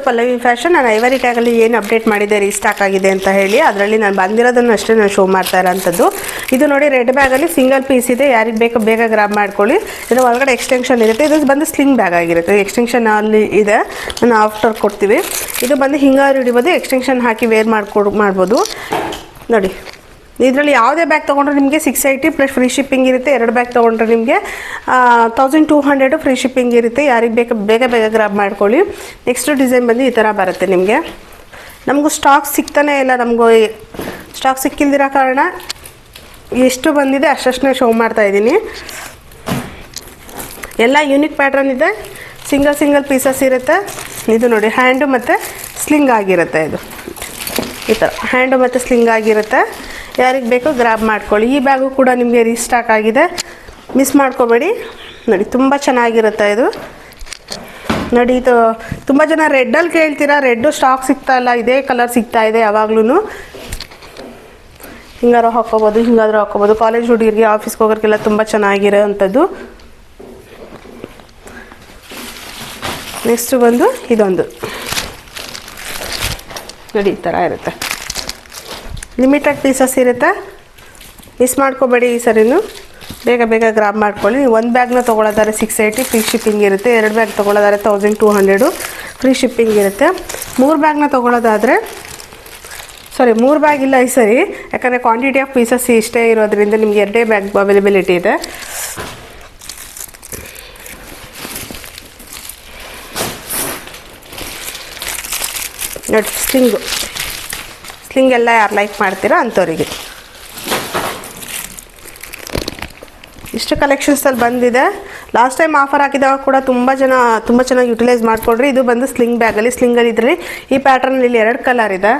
Pallavi fashion. ನಾನು ivory ಟ್ಯಾಗಲ್ಲಿ ಏನು update ಮಾಡಿದೆ ರೀಸ್ಟಾಕ್ ಆಗಿದೆ ಅಂತ ಹೇಳಿ, ಅದರಲ್ಲಿ ನಾನು ಬಂದಿರೋದನ್ನು ಅಷ್ಟೇ ನಾನು ಶೋ ಮಾಡ್ತಾ ಇರೋಂಥದ್ದು. ಇದು ನೋಡಿ ರೆಡ್ ಬ್ಯಾಗಲ್ಲಿ ಸಿಂಗಲ್ ಪೀಸ್ ಇದೆ, ಯಾರಿಗೆ ಬೇಕೋ ಬೇಗ ಗ್ರಾಬ್ ಮಾಡ್ಕೊಳ್ಳಿ. ಇದರ ಒಳಗಡೆ ಎಕ್ಸ್ಟೆನ್ಷನ್ ಇರುತ್ತೆ, ಇದು ಬಂದು ಸ್ಲಿಂಗ್ ಬ್ಯಾಗ್ ಆಗಿರುತ್ತೆ. ಎಕ್ಸ್ಟೆನ್ಷನ್ ಅಲ್ಲಿ ಇದೆ, ನಾನು ಆಫ್ಟರ್ ಕೊಡ್ತೀವಿ. ಇದು ಬಂದು ಹಿಂಗಾರು ಹಿಡಿಬೋದು, ಎಕ್ಸ್ಟೆನ್ಷನ್ ಹಾಕಿ ವೇರ್ ಮಾಡ್ಬೋದು ನೋಡಿ. ಇದರಲ್ಲಿ ಯಾವುದೇ ಬ್ಯಾಗ್ ತೊಗೊಂಡ್ರೆ ನಿಮಗೆ 680 ಪ್ಲಸ್ ಫ್ರೀ ಶಿಪ್ಪಿಂಗ್ ಇರುತ್ತೆ. 2 ಬ್ಯಾಗ್ ತೊಗೊಂಡ್ರೆ ನಿಮಗೆ 1200 ಫ್ರೀ ಶಿಪ್ಪಿಂಗ್ ಇರುತ್ತೆ. ಯಾರಿಗೆ ಬೇಗ ಗ್ರಾಬ್ ಮಾಡ್ಕೊಳ್ಳಿ. ನೆಕ್ಸ್ಟ್ ಡಿಸೈನ್ ಬಂದು ಈ ಥರ ಬರುತ್ತೆ. ನಮಗೂ ಸ್ಟಾಕ್ ಸಿಗ್ತಾನೆ ಇಲ್ಲ, ನಮಗೂ ಸ್ಟಾಕ್ ಸಿಕ್ಕಿಲ್ದಿರೋ ಕಾರಣ ಎಷ್ಟು ಬಂದಿದೆ ಅಷ್ಟೇ ಶೋ ಮಾಡ್ತಾ ಇದ್ದೀನಿ. ಎಲ್ಲ ಯೂನಿಕ್ ಪ್ಯಾಟ್ರನ್ ಇದೆ, ಸಿಂಗಲ್ ಪೀಸಸ್ ಇರುತ್ತೆ. ಇದು ನೋಡಿ ಹ್ಯಾಂಡು ಮತ್ತು ಸ್ಲಿಂಗ್ ಆಗಿರುತ್ತೆ. ಇದು ಈ ಥರ ಹ್ಯಾಂಡು ಮತ್ತು ಸ್ಲಿಂಗ್ ಆಗಿರುತ್ತೆ. ಯಾರಿಗೆ ಬೇಕೋ ಗ್ರಾಬ್ ಮಾಡ್ಕೊಳ್ಳಿ. ಈ ಬ್ಯಾಗು ಕೂಡ ನಿಮಗೆ ರೀಸ್ಟಾಕ್ ಆಗಿದೆ, ಮಿಸ್ ಮಾಡ್ಕೋಬೇಡಿ. ನೋಡಿ ತುಂಬ ಚೆನ್ನಾಗಿರುತ್ತೆ ಇದು. ನೋಡಿ ಇದು ತುಂಬ ಜನ ರೆಡ್ಡಲ್ಲಿ ಕೇಳ್ತೀರಾ, ರೆಡ್ಡು ಸ್ಟಾಕ್ ಸಿಗ್ತಾ ಇಲ್ಲ, ಇದೇ ಕಲರ್ ಸಿಗ್ತಾ ಇದೆ ಯಾವಾಗ್ಲೂ. ಹಿಂಗಾದ್ರೂ ಹಾಕ್ಕೋಬೋದು, ಹಿಂಗಾದ್ರೂ ಹಾಕ್ಕೋಬೋದು. ಕಾಲೇಜ್ ಹುಡುಗರಿಗೆ ಆಫೀಸ್ಗೆ ಹೋಗೋರಿಗೆಲ್ಲ ತುಂಬ ಚೆನ್ನಾಗಿರೋ ಅಂಥದ್ದು. ನೆಕ್ಸ್ಟ್ ಬಂದು ಇದೊಂದು ನೋಡಿ ಈ ಥರ ಇರುತ್ತೆ, ಲಿಮಿಟೆಡ್ ಪೀಸಸ್ ಇರುತ್ತೆ, ಮಿಸ್ ಮಾಡ್ಕೋಬೇಡಿ. ಈ ಸರಿನೂ ಬೇಗ ಗ್ರಾಬ್ ಮಾಡ್ಕೊಳ್ಳಿ. ಒಂದು ಬ್ಯಾಗ್ನ ತೊಗೊಳ್ಳೋದಾದ್ರೆ 680 ಫ್ರೀ ಶಿಪ್ಪಿಂಗ್ ಇರುತ್ತೆ. 2 ಬ್ಯಾಗ್ ತೊಗೊಳ್ಳೋದಾದ್ರೆ 1200 ಫ್ರೀ ಶಿಪ್ಪಿಂಗ್ ಇರುತ್ತೆ. 3 ಬ್ಯಾಗ್ನ ತೊಗೊಳ್ಳೋದಾದರೆ 3 ಬ್ಯಾಗ್ ಇಲ್ಲ ಈ ಸರಿ, ಯಾಕಂದರೆ ಕ್ವಾಂಟಿಟಿ ಆಫ್ ಪೀಸಸ್ ಇಷ್ಟೇ ಇರೋದ್ರಿಂದ ನಿಮಗೆ 2 ಬ್ಯಾಗ್ ಅವೈಲೇಬಿಲಿಟಿ ಇದೆ. ನೋಡಿ ಸ್ಲಿಂಗ್ ಎಲ್ಲ ಯಾರು ಲೈಕ್ ಮಾಡ್ತೀರೋ ಅಂಥವರಿಗೆ ಇಷ್ಟು ಕಲೆಕ್ಷನ್ಸಲ್ಲಿ ಬಂದಿದೆ. ಲಾಸ್ಟ್ ಟೈಮ್ ಆಫರ್ ಹಾಕಿದಾಗ ಕೂಡ ತುಂಬ ಚೆನ್ನಾಗಿ ಯುಟಿಲೈಸ್ ಮಾಡ್ಕೊಳ್ರಿ. ಇದು ಬಂದು ಸ್ಲಿಂಗ್ ಬ್ಯಾಗಲ್ಲಿ, ಸ್ಲಿಂಗಲ್ಲಿ ಇದರಲ್ಲಿ ಈ ಪ್ಯಾಟ್ರನಲ್ಲಿ 2 ಕಲರ್ ಇದೆ.